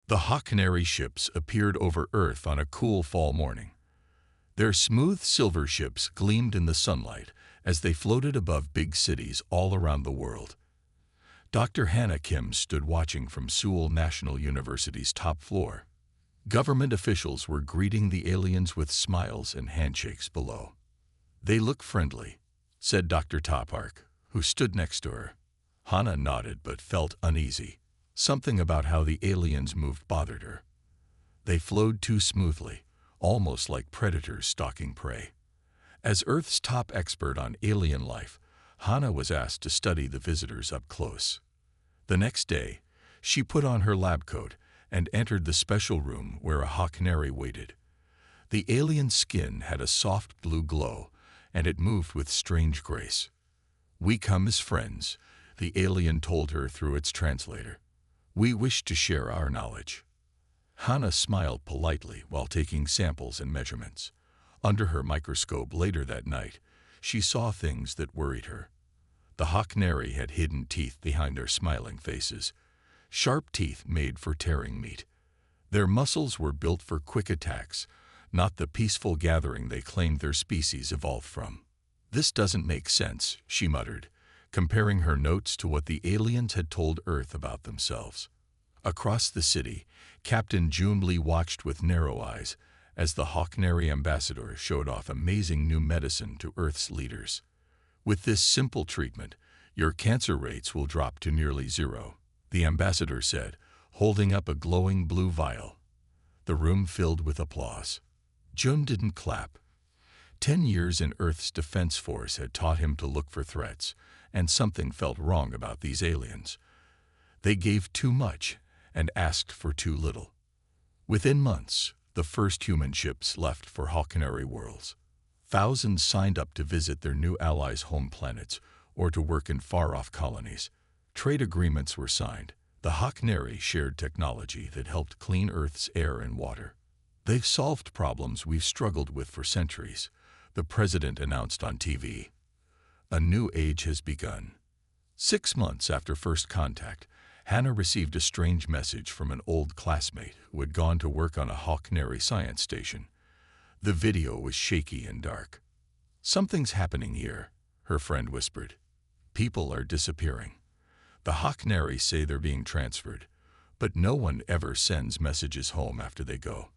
The Hawknery ships appeared over Earth on a cool fall morning. Their smooth silver ships gleamed in the sunlight as they floated above big cities all around the world. Dr. Hannah Kim stood watching from Seoul National University's top floor. Government officials were greeting the aliens with smiles and handshakes below. "They look friendly," said Dr. Topark, who stood next to her. Hannah nodded but felt uneasy. Something about how the aliens moved bothered her. They flowed too smoothly, almost like predators stalking prey. As Earth's top expert on alien life, Hannah was asked to study the visitors up close. The next day, she put on her lab coat and entered the special room where a Hawknery waited. The alien's skin had a soft blue glow, and it moved with strange grace. "We come as friends," the alien told her through its translator. "We wish to share our knowledge." Hannah smiled politely while taking samples and measurements. Under her microscope later that night, she saw things that worried her. The Hawknery had hidden teeth behind their smiling faces, sharp teeth made for tearing meat. Their muscles were built for quick attacks, not the peaceful gathering they claimed their species evolved from. "This doesn't make sense," she muttered, comparing her notes to what the aliens had told Earth about themselves. Across the city, Captain June Lee watched with narrow eyes as the Hawknery ambassador showed off amazing new medicine to Earth's leaders. "With this simple treatment, your cancer rates will drop to nearly zero," the ambassador said, holding up a glowing blue vial. The room filled with applause. June didn't clap. 10 years in Earth's defense force had taught him to look for threats, and something felt wrong about these aliens. They gave too much and asked for too little. Within months, the first human ships left for Hawknery worlds. Thousands signed up to visit their new allies' home planets or to work in far-off colonies. Trade agreements were signed. The Hawknery shared technology that helped clean Earth's air and water. "They've solved problems we've struggled with for centuries," the president announced on TV. "A new age has begun." 6 months after first contact, Hannah received a strange message from an old classmate who had gone to work on a Hawknery science station. The video was shaky and dark. "Something's happening here," her friend whispered. "People are disappearing. The Hawknery say they're being transferred, but no one ever sends messages home after they go.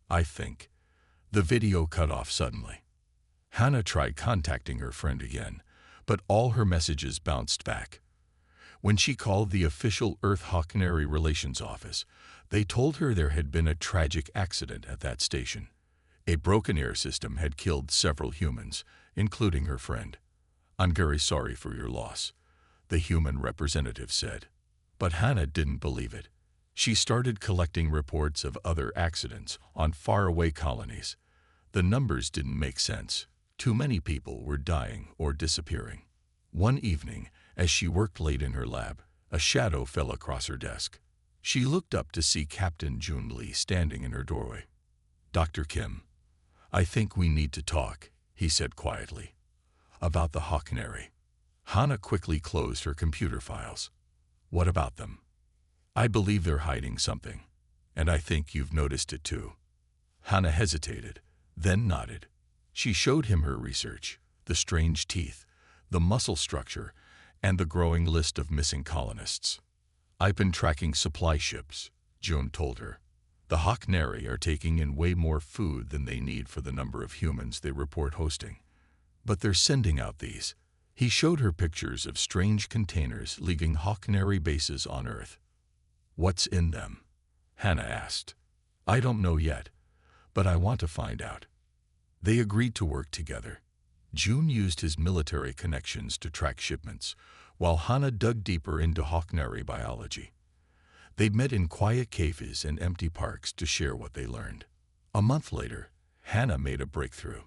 I think." The video cut off suddenly. Hannah tried contacting her friend again, but all her messages bounced back. When she called the official Earth Hawknery Relations Office, they told her there had been a tragic accident at that station. A broken air system had killed several humans, including her friend. "I'm very sorry for your loss," the human representative said. But Hannah didn't believe it. She started collecting reports of other accidents on faraway colonies. The numbers didn't make sense. Too many people were dying or disappearing. One evening, as she worked late in her lab, a shadow fell across her desk. She looked up to see Captain June Lee standing in her doorway. "Dr. Kim, I think we need to talk," he said quietly. "About the Hawknery." Hannah quickly closed her computer files. "What about them?" "I believe they're hiding something, and I think you've noticed it too." Hannah hesitated, then nodded. She showed him her research, the strange teeth, the muscle structure, and the growing list of missing colonists. "I've been tracking supply ships," June told her. "The Hawknery are taking in way more food than they need for the number of humans they report hosting. But they're sending out these." He showed her pictures of strange containers leaving Hawknery bases on Earth. "What's in them?" Hannah asked. "I don't know yet, but I want to find out." They agreed to work together. June used his military connections to track shipments, while Hannah dug deeper into Hawknery biology. They met in quiet cafes and empty parks to share what they learned. A month later, Hannah made a breakthrough.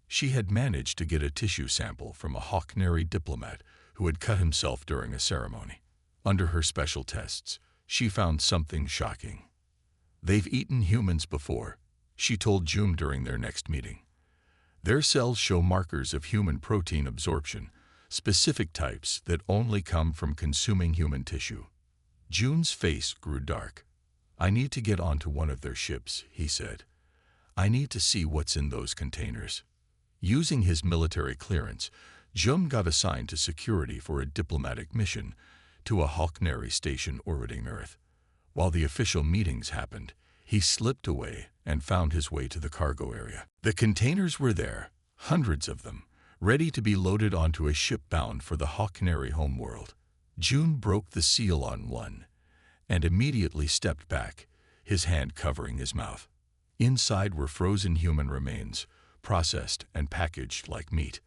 She had managed to get a tissue sample from a Hawknery diplomat who had cut himself during a ceremony. Under her special tests, she found something shocking. "They've eaten humans before," she told June during their next meeting. "Their cells show markers of human protein absorption, specific types that only come from consuming human tissue." June's face grew dark. I need to get onto one of their ships, he said. I need to see what's in those containers. Using his military clearance, Jum got assigned to security for a diplomatic mission to a Hawknery station orbiting Earth. While the official meetings happened, he slipped away and found his way to the cargo area. The containers were there, hundreds of them, ready to be loaded onto a ship bound for the Hawknery homeworld. June broke the seal on one and immediately stepped back, his hand covering his mouth. Inside were frozen human remains, processed and packaged like meat.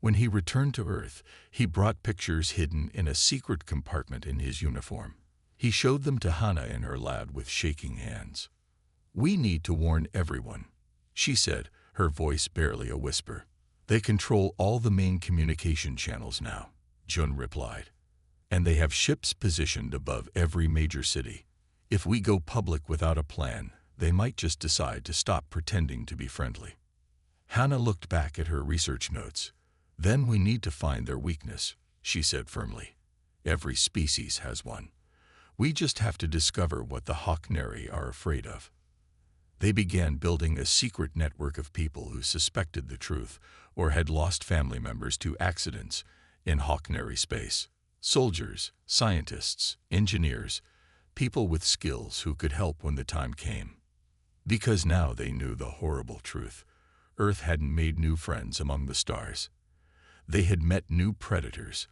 When he returned to Earth, he brought pictures hidden in a secret compartment in his uniform. He showed them to Hannah in her lab with shaking hands. "We need to warn everyone," she said, her voice barely a whisper. "They control all the main communication channels now," Jun replied. "And they have ships positioned above every major city. If we go public without a plan, they might just decide to stop pretending to be friendly." Hannah looked back at her research notes. "Then we need to find their weakness," she said firmly. "Every species has one. We just have to discover what the Hawknery are afraid of." They began building a secret network of people who suspected the truth or had lost family members to accidents in Hawknery space. Soldiers, scientists, engineers, people with skills who could help when the time came. Because now they knew the horrible truth. Earth hadn't made new friends among the stars. They had met new predators,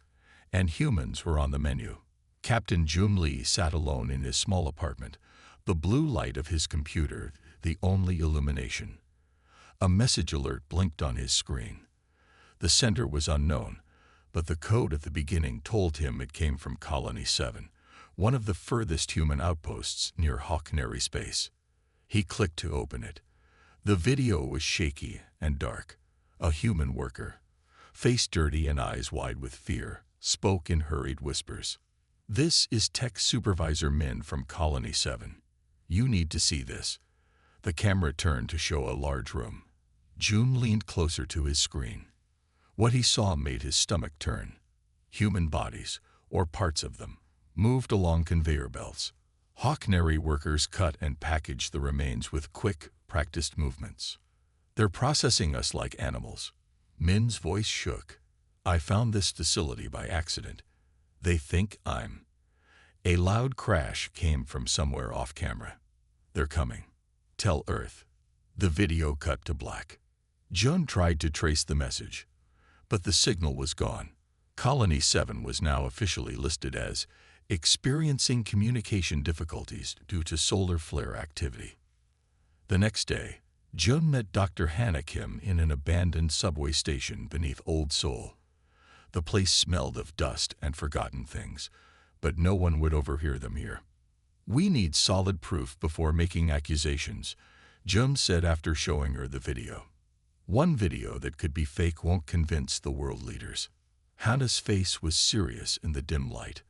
and humans were on the menu. Captain Jun Lee sat alone in his small apartment, the blue light of his computer the only illumination. A message alert blinked on his screen. The sender was unknown, but the code at the beginning told him it came from Colony 7, one of the furthest human outposts near Hawknery space. He clicked to open it. The video was shaky and dark. A human worker, face dirty and eyes wide with fear, spoke in hurried whispers. "This is Tech Supervisor Min from Colony 7. You need to see this." The camera turned to show a large room. June leaned closer to his screen. What he saw made his stomach turn. Human bodies, or parts of them, moved along conveyor belts. Hawknery workers cut and packaged the remains with quick, practiced movements. "They're processing us like animals." Min's voice shook. "I found this facility by accident. They think I'm..." A loud crash came from somewhere off camera. "They're coming. Tell Earth." The video cut to black. Jun tried to trace the message, but the signal was gone. Colony 7 was now officially listed as experiencing communication difficulties due to solar flare activity. The next day, Jun met Dr. Hannah Kim in an abandoned subway station beneath Old Seoul. The place smelled of dust and forgotten things, but no one would overhear them here. "We need solid proof before making accusations," Jun said after showing her the video. "One video that could be fake won't convince the world leaders." Hannah's face was serious in the dim light.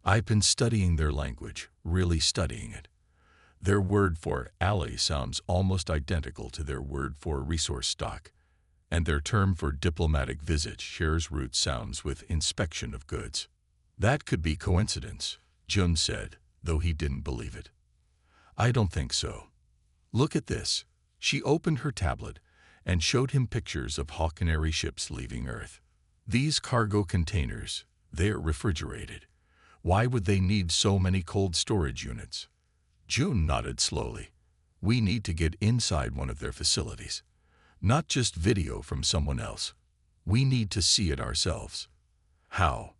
"I've been studying their language, really studying it. Their word for ally sounds almost identical to their word for resource stock, and their term for diplomatic visit shares root sounds with inspection of goods." "That could be coincidence," Jun said, though he didn't believe it. "I don't think so. Look at this." She opened her tablet and showed him pictures of Hawknery ships leaving Earth. "These cargo containers, they're refrigerated. Why would they need so many cold storage units?" Jun nodded slowly. "We need to get inside one of their facilities. Not just video from someone else. We need to see it ourselves." "How?"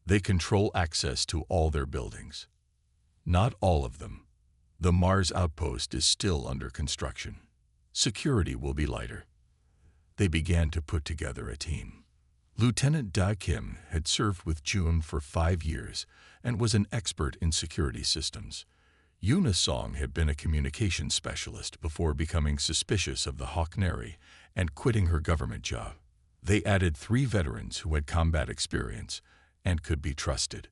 "They control access to all their buildings." "Not all of them. The Mars outpost is still under construction. Security will be lighter." They began to put together a team. Lieutenant Da Kim had served with Jun for 5 years and was an expert in security systems. Yuna Song had been a communications specialist before becoming suspicious of the Hawknery and quitting her government job. They added 3 veterans who had combat experience and could be trusted.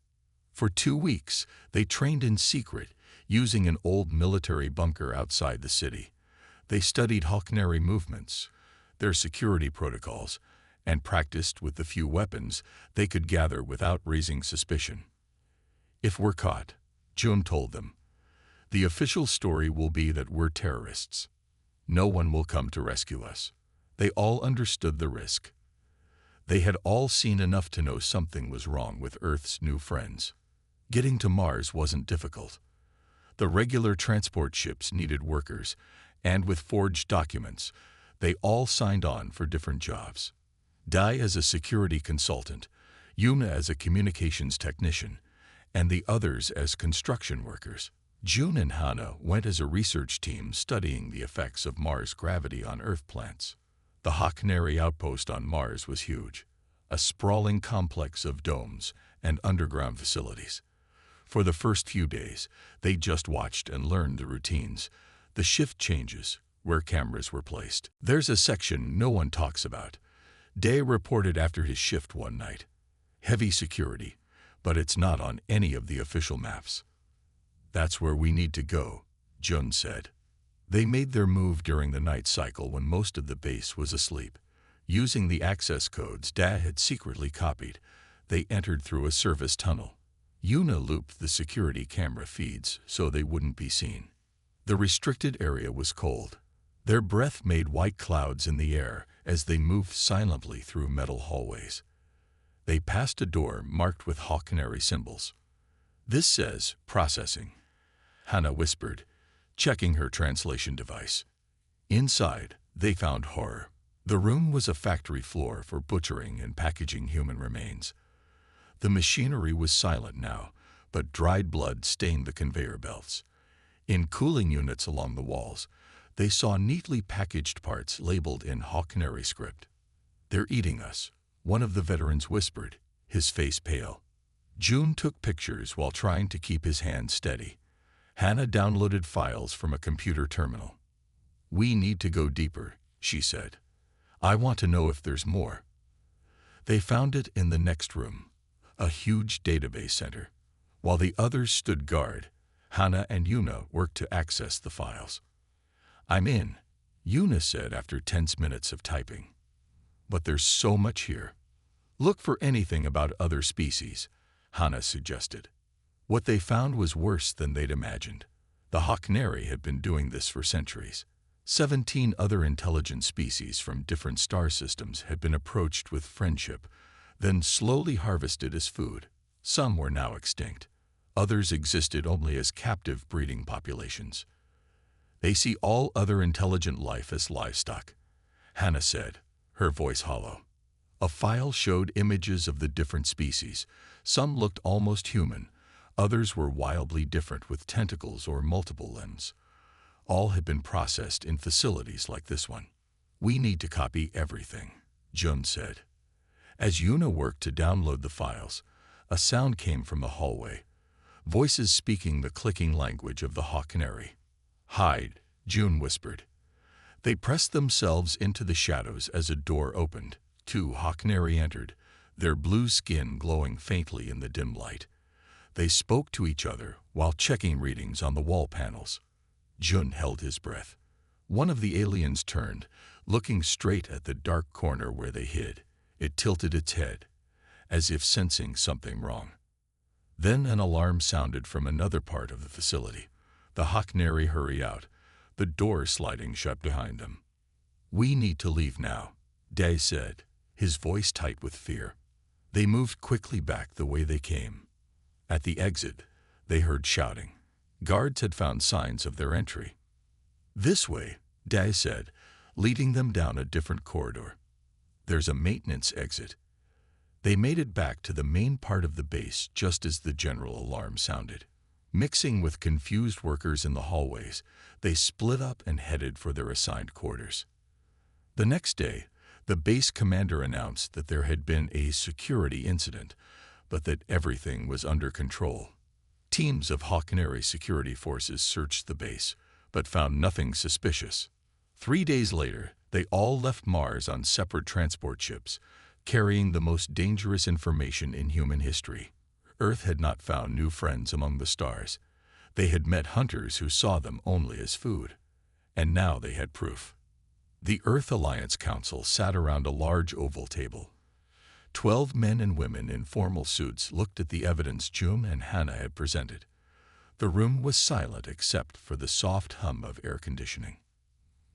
For 2 weeks, they trained in secret, using an old military bunker outside the city. They studied Hawknery movements, their security protocols, and practiced with the few weapons they could gather without raising suspicion. "If we're caught," Jun told them, The official story will be that we're terrorists. No one will come to rescue us. They all understood the risk. They had all seen enough to know something was wrong with Earth's new friends. Getting to Mars wasn't difficult. The regular transport ships needed workers, and with forged documents, they all signed on for different jobs. Dai as a security consultant, Yuna as a communications technician, and the others as construction workers. June and Hana went as a research team studying the effects of Mars gravity on Earth plants. The Hawknery outpost on Mars was huge, a sprawling complex of domes and underground facilities. For the first few days, they just watched and learned the routines, the shift changes, where cameras were placed. There's a section no one talks about. Day reported after his shift one night. Heavy security, but it's not on any of the official maps. That's where we need to go, Jun said. They made their move during the night cycle when most of the base was asleep. Using the access codes Da had secretly copied, they entered through a service tunnel. Yuna looped the security camera feeds so they wouldn't be seen. The restricted area was cold. Their breath made white clouds in the air as they moved silently through metal hallways. They passed a door marked with Hawknery symbols. This says, processing, Hana whispered, checking her translation device. Inside, they found horror. The room was a factory floor for butchering and packaging human remains. The machinery was silent now, but dried blood stained the conveyor belts. In cooling units along the walls, they saw neatly packaged parts labeled in Hawknery script. "They're eating us," one of the veterans whispered, his face pale. June took pictures while trying to keep his hand steady. Hannah downloaded files from a computer terminal. "We need to go deeper," she said. "I want to know if there's more." They found it in the next room, a huge database center. While the others stood guard, Hana and Yuna worked to access the files. "I'm in," Yuna said after tense minutes of typing. "But there's so much here." "Look for anything about other species," Hana suggested. What they found was worse than they'd imagined. The Hawknery had been doing this for centuries. 17 other intelligent species from different star systems had been approached with friendship, then slowly harvested as food. Some were now extinct. Others existed only as captive breeding populations. "They see all other intelligent life as livestock," Hannah said, her voice hollow. A file showed images of the different species. Some looked almost human. Others were wildly different with tentacles or multiple limbs. All had been processed in facilities like this one. "We need to copy everything," Jun said. As Yuna worked to download the files, a sound came from the hallway. Voices speaking the clicking language of the Hawknery. "Hide," June whispered. They pressed themselves into the shadows as a door opened. 2 Hawknery entered, their blue skin glowing faintly in the dim light. They spoke to each other while checking readings on the wall panels. Jun held his breath. One of the aliens turned, looking straight at the dark corner where they hid. It tilted its head, as if sensing something wrong. Then an alarm sounded from another part of the facility. The Hawknery hurried out, the door sliding shut behind them. "We need to leave now," Day said, his voice tight with fear. They moved quickly back the way they came. At the exit, they heard shouting. Guards had found signs of their entry. "This way," Day said, leading them down a different corridor. "There's a maintenance exit." They made it back to the main part of the base just as the general alarm sounded. Mixing with confused workers in the hallways, they split up and headed for their assigned quarters. The next day, the base commander announced that there had been a security incident, but that everything was under control. Teams of Hawknery security forces searched the base, but found nothing suspicious. 3 days later, they all left Mars on separate transport ships, carrying the most dangerous information in human history. Earth had not found new friends among the stars. They had met hunters who saw them only as food. And now they had proof. The Earth Alliance Council sat around a large oval table. 12 men and women in formal suits looked at the evidence June and Hannah had presented. The room was silent except for the soft hum of air conditioning.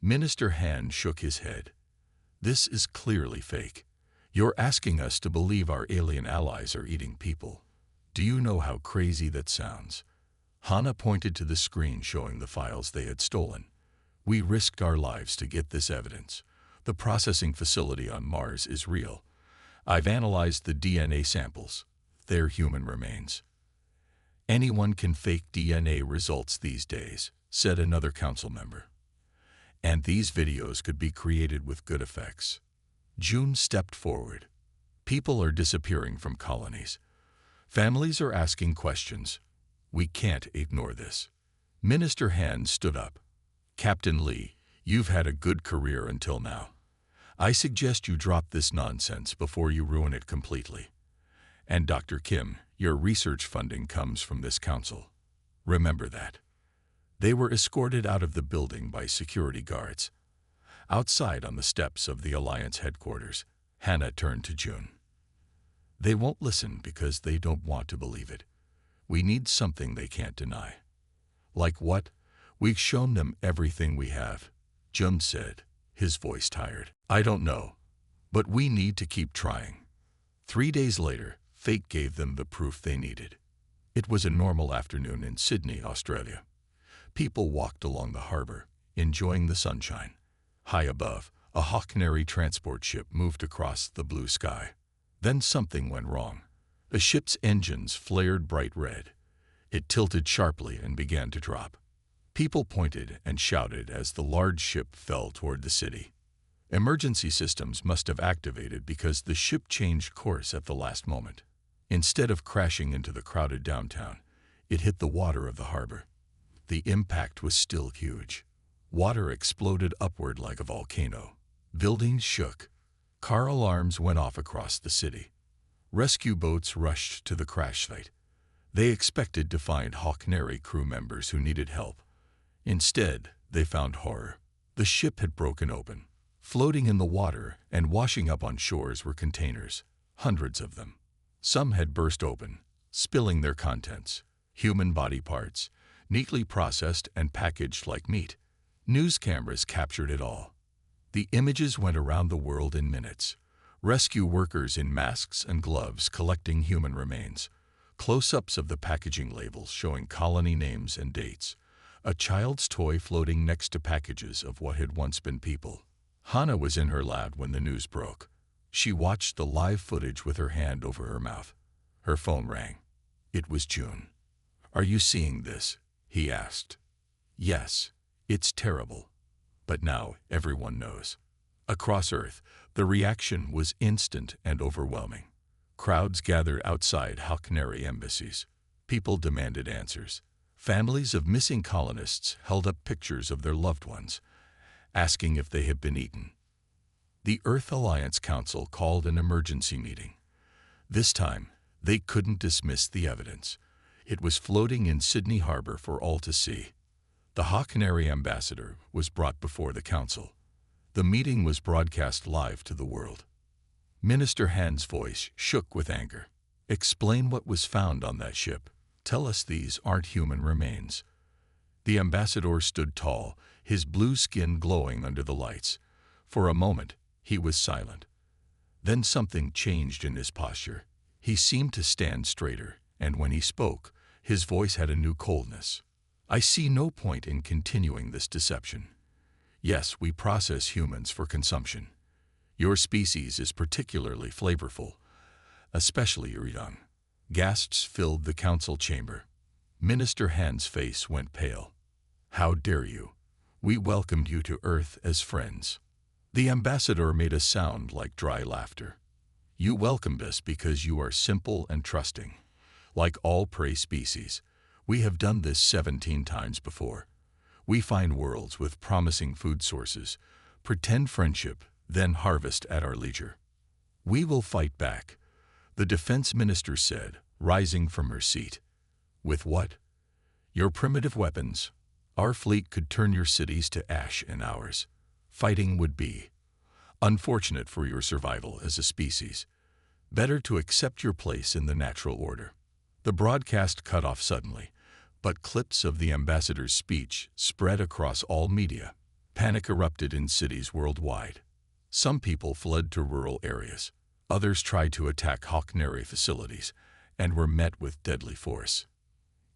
Minister Han shook his head. This is clearly fake. You're asking us to believe our alien allies are eating people. Do you know how crazy that sounds? Hana pointed to the screen showing the files they had stolen. We risked our lives to get this evidence. The processing facility on Mars is real. I've analyzed the DNA samples. They're human remains. Anyone can fake DNA results these days, said another council member. And these videos could be created with good effects. June stepped forward. People are disappearing from colonies. Families are asking questions. We can't ignore this. Minister Han stood up. Captain Lee, you've had a good career until now. I suggest you drop this nonsense before you ruin it completely. And Dr. Kim, your research funding comes from this council. Remember that. They were escorted out of the building by security guards. Outside on the steps of the Alliance headquarters, Hannah turned to June. They won't listen because they don't want to believe it. We need something they can't deny. Like what? We've shown them everything we have, Jun said, his voice tired. I don't know, but we need to keep trying. 3 days later, fate gave them the proof they needed. It was a normal afternoon in Sydney, Australia. People walked along the harbor, enjoying the sunshine. High above, a Hawknery transport ship moved across the blue sky. Then something went wrong. The ship's engines flared bright red. It tilted sharply and began to drop. People pointed and shouted as the large ship fell toward the city. Emergency systems must have activated because the ship changed course at the last moment. Instead of crashing into the crowded downtown, it hit the water of the harbor. The impact was still huge. Water exploded upward like a volcano. Buildings shook. Car alarms went off across the city. Rescue boats rushed to the crash site. They expected to find Hawknery crew members who needed help. Instead, they found horror. The ship had broken open. Floating in the water and washing up on shores were containers, hundreds of them. Some had burst open, spilling their contents, human body parts, neatly processed and packaged like meat. News cameras captured it all. The images went around the world in minutes. Rescue workers in masks and gloves collecting human remains. Close-ups of the packaging labels showing colony names and dates. A child's toy floating next to packages of what had once been people. Hana was in her lab when the news broke. She watched the live footage with her hand over her mouth. Her phone rang. It was June. "Are you seeing this?" he asked. "Yes, it's terrible. But now everyone knows." Across Earth, the reaction was instant and overwhelming. Crowds gathered outside Hawknery embassies. People demanded answers. Families of missing colonists held up pictures of their loved ones, asking if they had been eaten. The Earth Alliance Council called an emergency meeting. This time, they couldn't dismiss the evidence. It was floating in Sydney Harbor for all to see. The Hawknery ambassador was brought before the council. The meeting was broadcast live to the world. Minister Han's voice shook with anger. "Explain what was found on that ship. Tell us these aren't human remains." The ambassador stood tall, his blue skin glowing under the lights. For a moment, he was silent. Then something changed in his posture. He seemed to stand straighter, and when he spoke, his voice had a new coldness. "I see no point in continuing this deception. Yes, we process humans for consumption. Your species is particularly flavorful, especially your young." Gasps filled the council chamber. Minister Han's face went pale. "How dare you? We welcomed you to Earth as friends." The ambassador made a sound like dry laughter. "You welcomed us because you are simple and trusting. Like all prey species, we have done this 17 times before. We find worlds with promising food sources, pretend friendship, then harvest at our leisure. We will fight back," the defense minister said, rising from her seat. "With what? Your primitive weapons. Our fleet could turn your cities to ash in hours. Fighting would be unfortunate for your survival as a species. Better to accept your place in the natural order." The broadcast cut off suddenly, But clips of the ambassador's speech spread across all media. Panic erupted in cities worldwide. Some people fled to rural areas. Others tried to attack Hawknery facilities and were met with deadly force.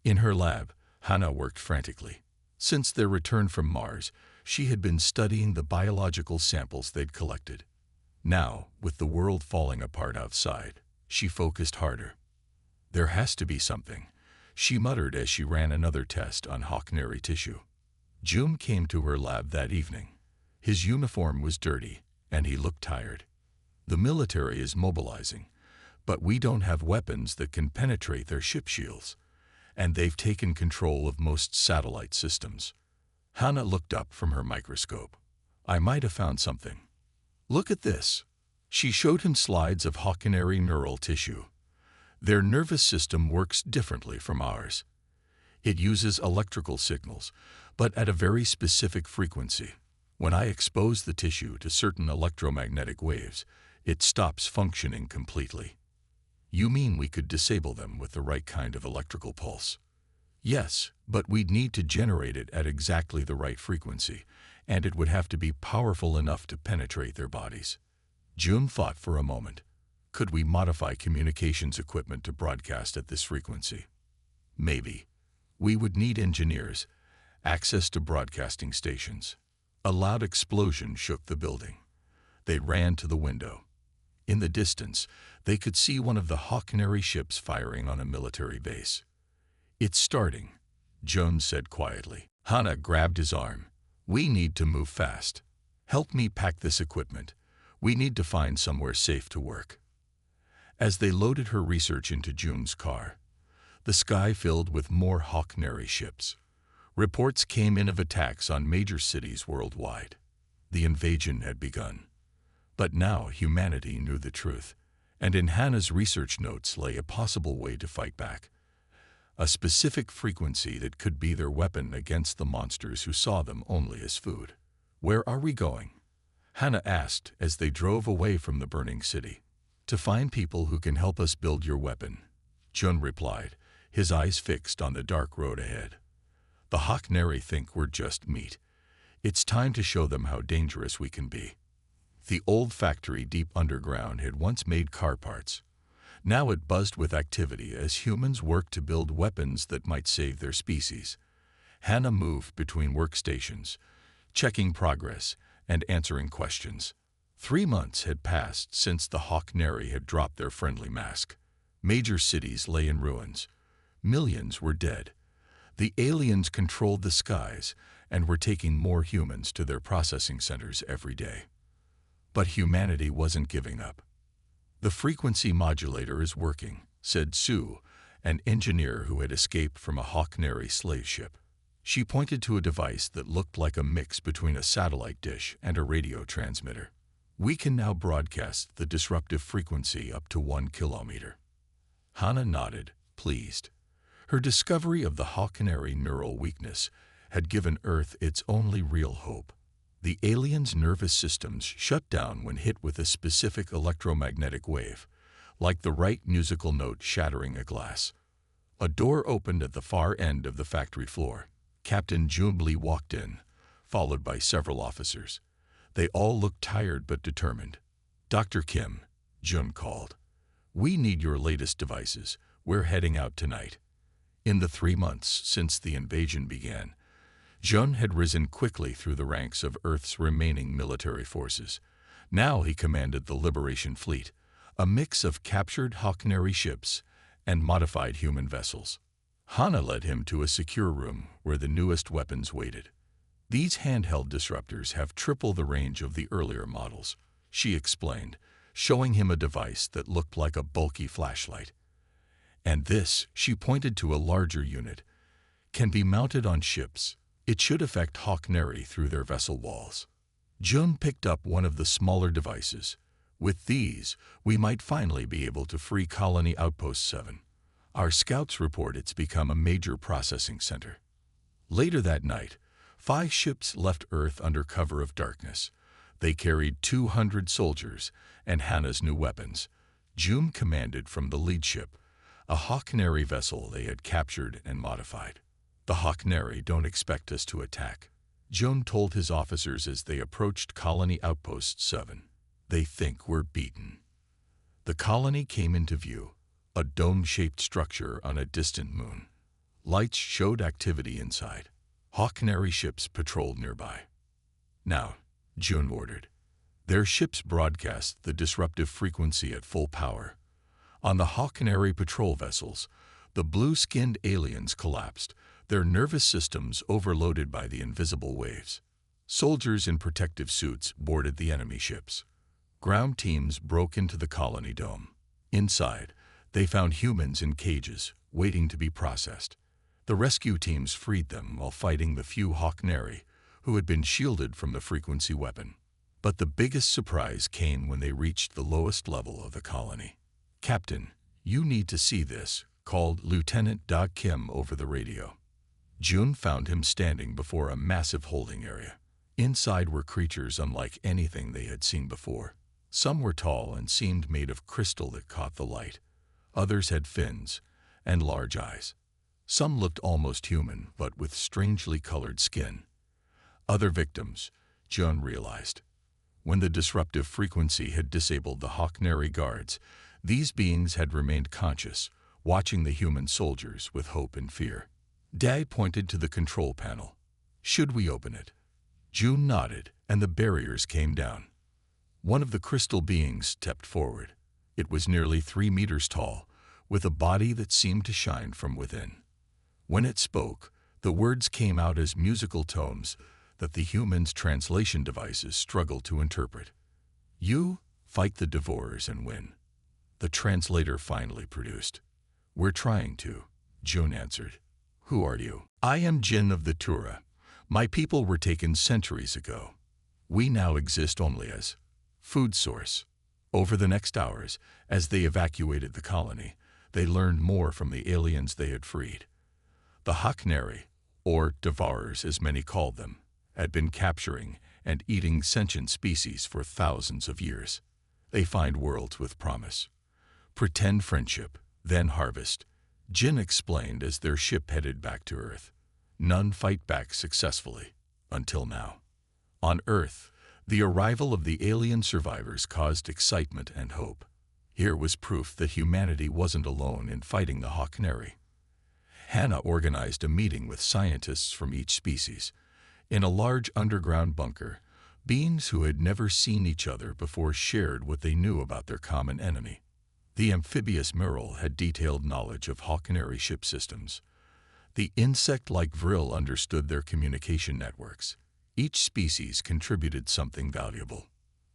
In her lab, Hannah worked frantically. Since their return from Mars, she had been studying the biological samples they'd collected. Now, with the world falling apart outside, she focused harder. There has to be something, she muttered as she ran another test on Hawknery tissue. June came to her lab that evening. His uniform was dirty, and he looked tired. The military is mobilizing, but we don't have weapons that can penetrate their ship shields, and they've taken control of most satellite systems. Hannah looked up from her microscope. I might have found something. Look at this. She showed him slides of Hawknery neural tissue. Their nervous system works differently from ours. It uses electrical signals, but at a very specific frequency. When I expose the tissue to certain electromagnetic waves, it stops functioning completely. You mean we could disable them with the right kind of electrical pulse? Yes, but we'd need to generate it at exactly the right frequency, and it would have to be powerful enough to penetrate their bodies. June thought for a moment. Could we modify communications equipment to broadcast at this frequency? Maybe. We would need engineers, access to broadcasting stations. A loud explosion shook the building. They ran to the window. In the distance, they could see one of the Hawknery ships firing on a military base. It's starting, Jones said quietly. Hannah grabbed his arm. We need to move fast. Help me pack this equipment. We need to find somewhere safe to work. As they loaded her research into June's car, the sky filled with more Hawknery ships. Reports came in of attacks on major cities worldwide. The invasion had begun. But now humanity knew the truth, and in Hannah's research notes lay a possible way to fight back. A specific frequency that could be their weapon against the monsters who saw them only as food. Where are we going? Hannah asked as they drove away from the burning city. To find people who can help us build your weapon, Jun replied, his eyes fixed on the dark road ahead. The Hawknery think we're just meat. It's time to show them how dangerous we can be. The old factory deep underground had once made car parts. Now it buzzed with activity as humans worked to build weapons that might save their species. Hannah moved between workstations, checking progress and answering questions. 3 months had passed since the Hawknery had dropped their friendly mask. Major cities lay in ruins. Millions were dead. The aliens controlled the skies and were taking more humans to their processing centers every day. But humanity wasn't giving up. The frequency modulator is working, said Sue, an engineer who had escaped from a Hawknery slave ship. She pointed to a device that looked like a mix between a satellite dish and a radio transmitter. We can now broadcast the disruptive frequency up to 1 kilometer. Hannah nodded, pleased. Her discovery of the Hawknery neural weakness had given Earth its only real hope. The aliens' nervous systems shut down when hit with a specific electromagnetic wave, like the right musical note shattering a glass. A door opened at the far end of the factory floor. Captain Jumbly walked in, followed by several officers. They all looked tired but determined. Dr. Kim, Jun called. We need your latest devices. We're heading out tonight. In the 3 months since the invasion began, Jun had risen quickly through the ranks of Earth's remaining military forces. Now he commanded the Liberation Fleet, a mix of captured Hawknery ships and modified human vessels. Hannah led him to a secure room where the newest weapons waited. These handheld disruptors have triple the range of the earlier models, she explained, showing him a device that looked like a bulky flashlight. And this, she pointed to a larger unit, can be mounted on ships. It should affect Hawknery through their vessel walls. Jun picked up one of the smaller devices. With these, we might finally be able to free Colony Outpost 7. Our scouts report it's become a major processing center. Later that night, 5 ships left Earth under cover of darkness. They carried 200 soldiers and Hannah's new weapons. Jun commanded from the lead ship, a Hawknery vessel they had captured and modified. "The Hawknery don't expect us to attack," Joan told his officers as they approached Colony Outpost 7. "They think we're beaten." The colony came into view, a dome-shaped structure on a distant moon. Lights showed activity inside. Hawknery ships patrolled nearby. "Now," June ordered. Their ships broadcast the disruptive frequency at full power. On the Hawknery patrol vessels, the blue-skinned aliens collapsed, their nervous systems overloaded by the invisible waves. Soldiers in protective suits boarded the enemy ships. Ground teams broke into the colony dome. Inside, they found humans in cages, waiting to be processed. The rescue teams freed them while fighting the few Hawknery who had been shielded from the frequency weapon. But the biggest surprise came when they reached the lowest level of the colony. "Captain, you need to see this," called Lieutenant Da Kim over the radio. June found him standing before a massive holding area. Inside were creatures unlike anything they had seen before. Some were tall and seemed made of crystal that caught the light. Others had fins and large eyes. Some looked almost human, but with strangely colored skin. Other victims, June realized. When the disruptive frequency had disabled the Hawknery guards, these beings had remained conscious, watching the human soldiers with hope and fear. Day pointed to the control panel. "Should we open it?" June nodded, and the barriers came down. One of the crystal beings stepped forward. It was nearly 3 meters tall, with a body that seemed to shine from within. When it spoke, the words came out as musical tones that the human's translation devices struggled to interpret. "You fight the devourers and win," the translator finally produced. "We're trying to," June answered. "Who are you?" "I am Jin of the Tura. My people were taken centuries ago. We now exist only as food source." Over the next hours, as they evacuated the colony, they learned more from the aliens they had freed. The Hawknery, or devourers as many called them, had been capturing and eating sentient species for thousands of years. They find worlds with promise. Pretend friendship, then harvest, Jin explained as their ship headed back to Earth. None fight back successfully, until now. On Earth, the arrival of the alien survivors caused excitement and hope. Here was proof that humanity wasn't alone in fighting the Hawknery. Hannah organized a meeting with scientists from each species. In a large underground bunker, beings who had never seen each other before shared what they knew about their common enemy. The amphibious Merle had detailed knowledge of Hawknery ship systems. The insect-like Vril understood their communication networks. Each species contributed something valuable.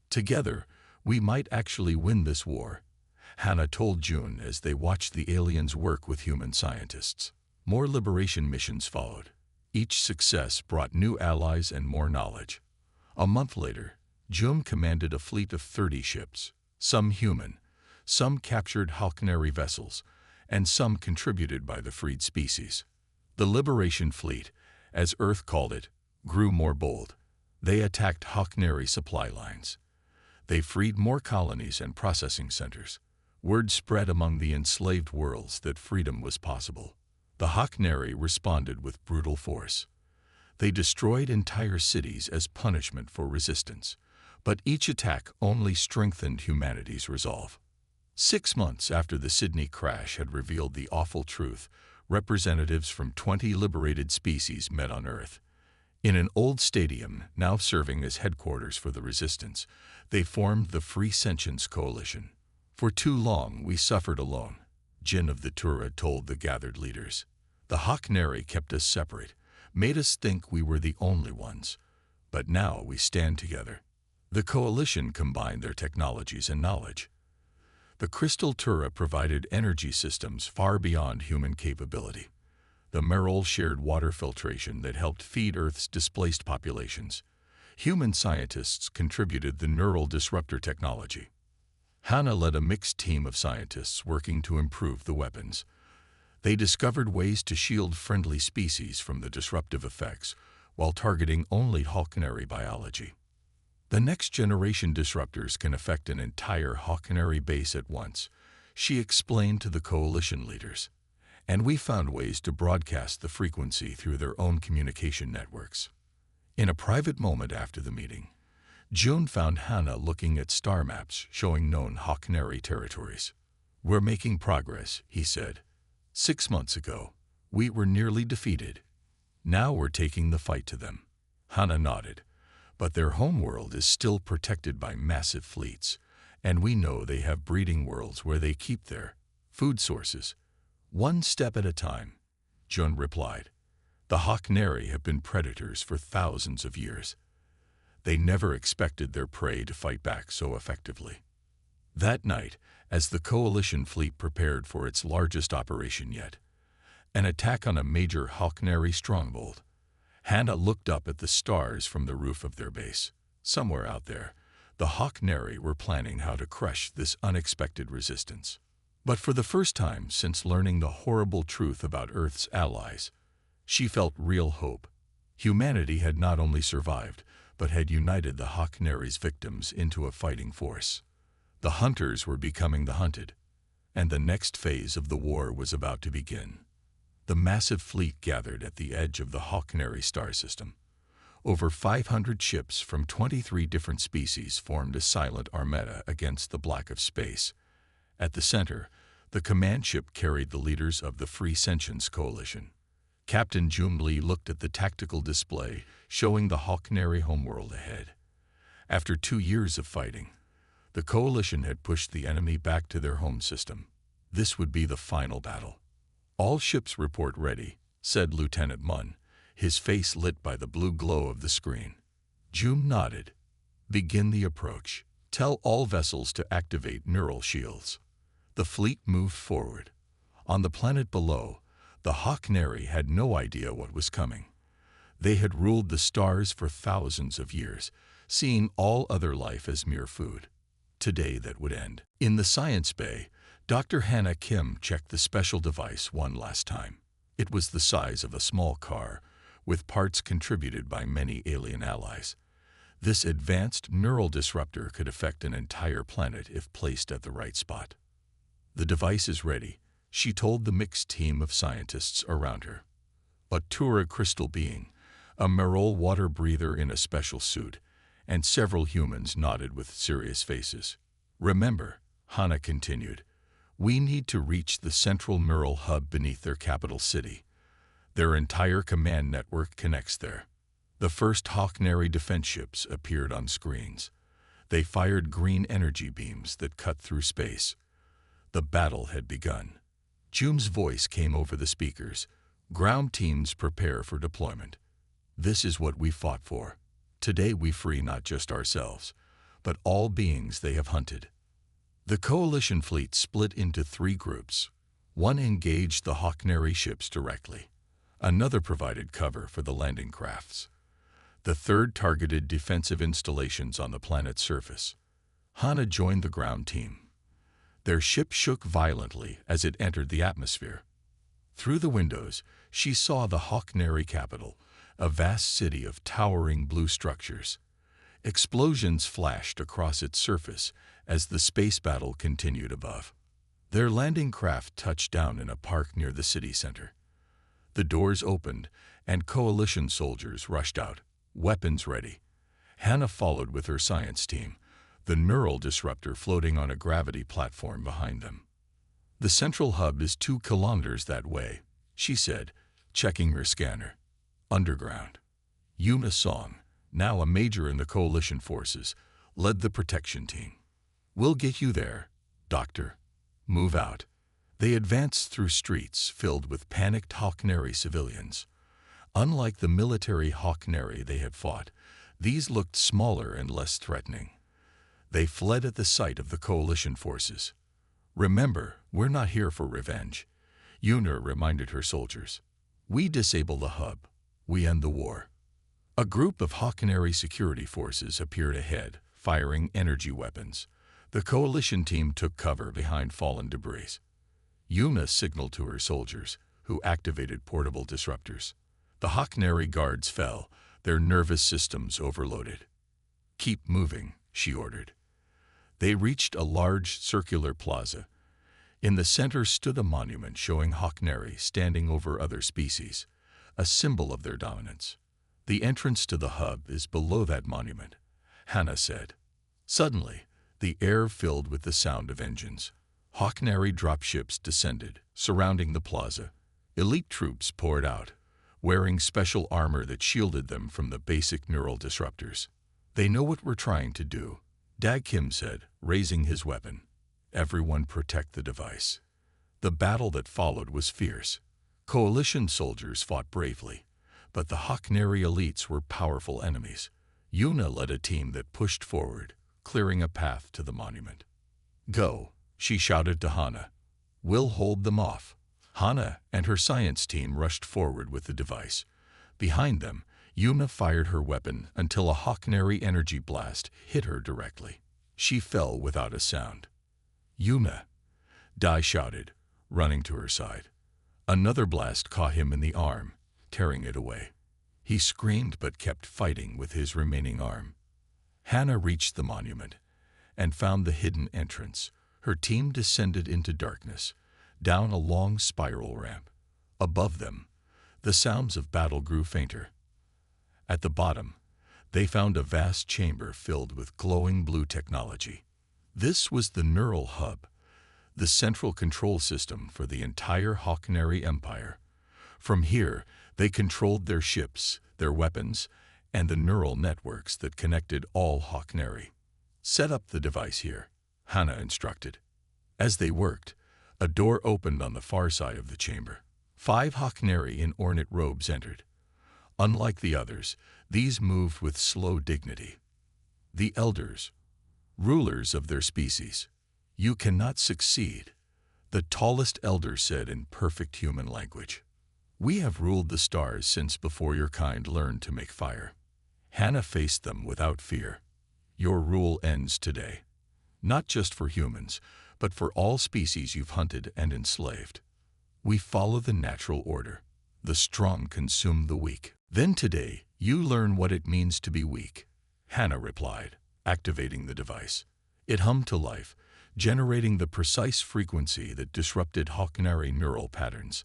"Together, we might actually win this war," Hannah told June as they watched the aliens work with human scientists. More liberation missions followed. Each success brought new allies and more knowledge. A month later, June commanded a fleet of 30 ships, some human, some captured Hawknery vessels, and some contributed by the freed species. The Liberation Fleet, as Earth called it, grew more bold. They attacked Hawknery supply lines. They freed more colonies and processing centers. Word spread among the enslaved worlds that freedom was possible. The Hawknery responded with brutal force. They destroyed entire cities as punishment for resistance, but each attack only strengthened humanity's resolve. 6 months after the Sydney crash had revealed the awful truth, representatives from 20 liberated species met on Earth. In an old stadium, now serving as headquarters for the resistance, they formed the Free Sentience Coalition. "For too long we suffered alone," Jin of the Tura told the gathered leaders. "The Hawknery kept us separate, made us think we were the only ones. But now we stand together." The coalition combined their technologies and knowledge. The Crystal Tura provided energy systems far beyond human capability. The Merle shared water filtration that helped feed Earth's displaced populations. Human scientists contributed the neural disruptor technology. Hannah led a mixed team of scientists working to improve the weapons. They discovered ways to shield friendly species from the disruptive effects while targeting only Hawknery biology. "The next generation disruptors can affect an entire Hawknery base at once," she explained to the coalition leaders. and we found ways to broadcast the frequency through their own communication networks. In a private moment after the meeting, June found Hannah looking at star maps showing known Hawknery territories. "We're making progress," he said. "6 months ago, we were nearly defeated. Now we're taking the fight to them." Hannah nodded. "But their homeworld is still protected by massive fleets, and we know they have breeding worlds where they keep their food sources. One step at a time," June replied. "The Hawknery have been predators for thousands of years. They never expected their prey to fight back so effectively." That night, as the Coalition fleet prepared for its largest operation yet, an attack on a major Hawknery stronghold, Hannah looked up at the stars from the roof of their base. Somewhere out there, the Hawknery were planning how to crush this unexpected resistance. But for the first time since learning the horrible truth about Earth's allies, she felt real hope. Humanity had not only survived, but had united the Hawknery's victims into a fighting force. The hunters were becoming the hunted, and the next phase of the war was about to begin. The massive fleet gathered at the edge of the Hawknery star system. Over 500 ships from 23 different species formed a silent armada against the black of space. At the center, the command ship carried the leaders of the Free Sentience Coalition. Captain June Lee looked at the tactical display showing the Hawknery homeworld ahead. After 2 years of fighting, the Coalition had pushed the enemy back to their home system. This would be the final battle. "All ships report ready," said Lieutenant Munn, his face lit by the blue glow of the screen. June nodded. "Begin the approach. Tell all vessels to activate neural shields." The fleet moved forward. On the planet below, the Hawknery had no idea what was coming. They had ruled the stars for thousands of years, seeing all other life as mere food. Today that would end. In the science bay, Dr. Hannah Kim checked the special device one last time. It was the size of a small car, with parts contributed by many alien allies. This advanced neural disruptor could affect an entire planet if placed at the right spot. "The device is ready," she told the mixed team of scientists around her. A Tura crystal being, a Merol water breather in a special suit, and several humans nodded with serious faces. "Remember," Hannah continued, "we need to reach the central Merol hub beneath their capital city. Their entire command network connects there." The first Hawknery defense ships appeared on screens. They fired green energy beams that cut through space. The battle had begun. June's voice came over the speakers. "Ground teams prepare for deployment. This is what we fought for. Today we free not just ourselves, but all beings they have hunted." The Coalition fleet split into 3 groups. One engaged the Hawknery ships directly. Another provided cover for the landing crafts. The third targeted defensive installations on the planet's surface. Hannah joined the ground team. Their ship shook violently as it entered the atmosphere. Through the windows, she saw the Hawknery capital, a vast city of towering blue structures. Explosions flashed across its surface as the space battle continued above. Their landing craft touched down in a park near the city center. The doors opened, and Coalition soldiers rushed out, weapons ready. Hannah followed with her science team, the neural disruptor floating on a gravity platform behind them. "The central hub is 2 kilometers that way," she said, checking her scanner. "Underground." Yuma Song, now a major in the Coalition forces, led the protection team. "We'll get you there, Doctor. Move out." They advanced through streets filled with panicked Hawknery civilians. Unlike the military Hawknery they had fought, these looked smaller and less threatening. They fled at the sight of the Coalition forces. "Remember, we're not here for revenge," Yuna reminded her soldiers. "We disable the hub. We end the war." A group of Hawknery security forces appeared ahead, firing energy weapons. The Coalition team took cover behind fallen debris. Yuna signaled to her soldiers, who activated portable disruptors. The Hawknery guards fell, their nervous systems overloaded. "Keep moving," she ordered. They reached a large circular plaza. In the center stood a monument showing Hawknery standing over other species, a symbol of their dominance. The entrance to the hub is below that monument, Hannah said. Suddenly, the air filled with the sound of engines. Hawknery dropships descended, surrounding the plaza. Elite troops poured out, wearing special armor that shielded them from the basic neural disruptors. They know what we're trying to do, Dag Kim said, raising his weapon. Everyone protect the device. The battle that followed was fierce. Coalition soldiers fought bravely, but the Hawknery elites were powerful enemies. Yuna led a team that pushed forward, clearing a path to the monument. Go, she shouted to Hannah. We'll hold them off. Hannah and her science team rushed forward with the device. Behind them, Yuna fired her weapon until a Hawknery energy blast hit her directly. She fell without a sound. Yuna, Dai shouted, running to her side. Another blast caught him in the arm, tearing it away. He screamed but kept fighting with his remaining arm. Hannah reached the monument and found the hidden entrance. Her team descended into darkness, down a long spiral ramp. Above them, the sounds of battle grew fainter. At the bottom, they found a vast chamber filled with glowing blue technology. This was the neural hub, the central control system for the entire Hawknery Empire. From here, they controlled their ships, their weapons, and the neural networks that connected all Hawknery. Set up the device here, Hannah instructed. As they worked, a door opened on the far side of the chamber. 5 Hawknery in ornate robes entered. Unlike the others, these moved with slow dignity. The elders, rulers of their species. You cannot succeed, the tallest elder said in perfect human language. We have ruled the stars since before your kind learned to make fire. Hannah faced them without fear. Your rule ends today. Not just for humans, but for all species you've hunted and enslaved. We follow the natural order. The strong consume the weak. Then today, you learn what it means to be weak, Hannah replied, activating the device. It hummed to life, generating the precise frequency that disrupted Hawknery neural patterns.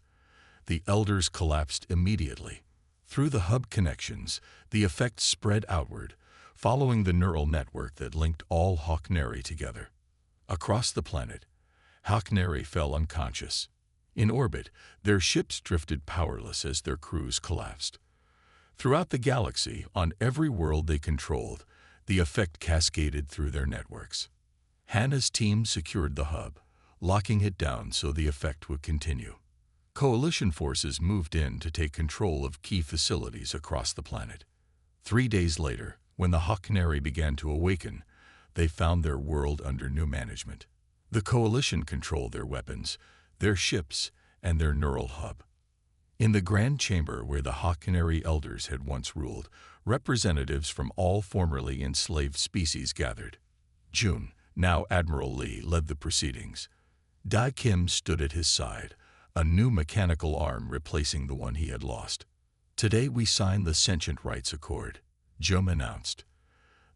The elders collapsed immediately. Through the hub connections, the effect spread outward, following the neural network that linked all Hawknery together. Across the planet, Hawknery fell unconscious. In orbit, their ships drifted powerless as their crews collapsed. Throughout the galaxy, on every world they controlled, the effect cascaded through their networks. Hannah's team secured the hub, locking it down so the effect would continue. Coalition forces moved in to take control of key facilities across the planet. 3 days later, when the Hawknery began to awaken, they found their world under new management. The Coalition controlled their weapons, their ships, and their neural hub. In the Grand Chamber where the Hawknery elders had once ruled, representatives from all formerly enslaved species gathered. June, now Admiral Lee, led the proceedings. Dai Kim stood at his side, a new mechanical arm replacing the one he had lost. Today we sign the Sentient Rights Accord, Jum announced.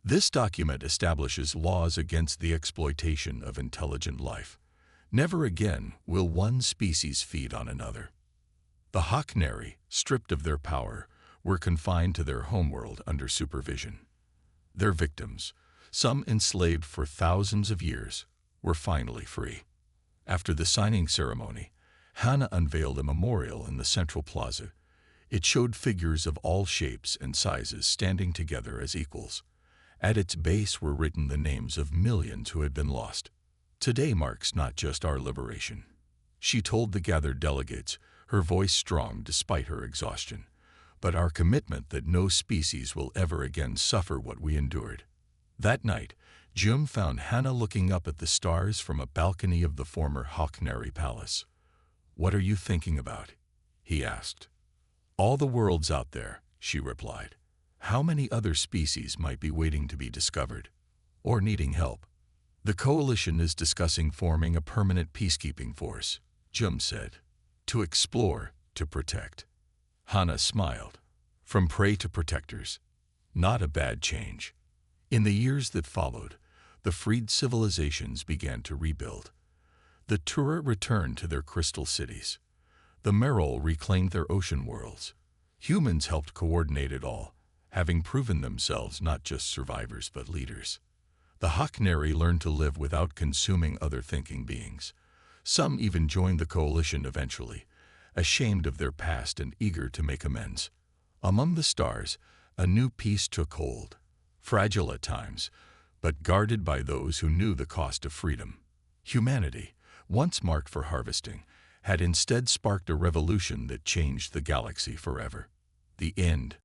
This document establishes laws against the exploitation of intelligent life. Never again will one species feed on another. The Hawknery, stripped of their power, were confined to their homeworld under supervision. Their victims, some enslaved for thousands of years, were finally free. After the signing ceremony, Hannah unveiled a memorial in the central plaza. It showed figures of all shapes and sizes standing together as equals. At its base were written the names of millions who had been lost. Today marks not just our liberation, she told the gathered delegates, her voice strong despite her exhaustion, but our commitment that no species will ever again suffer what we endured. That night, Jum found Hannah looking up at the stars from a balcony of the former Hawknery palace. What are you thinking about? He asked. All the worlds out there, she replied. How many other species might be waiting to be discovered, or needing help? The Coalition is discussing forming a permanent peacekeeping force, Jum said. To explore, to protect. Hannah smiled. From prey to protectors. Not a bad change. In the years that followed, the freed civilizations began to rebuild. The Tura returned to their crystal cities. The Merrill reclaimed their ocean worlds. Humans helped coordinate it all, having proven themselves not just survivors but leaders. The Hawknery learned to live without consuming other thinking beings. Some even joined the coalition eventually, ashamed of their past and eager to make amends. Among the stars, a new peace took hold, fragile at times, but guarded by those who knew the cost of freedom. Humanity, once marked for harvesting, had instead sparked a revolution that changed the galaxy forever. The end.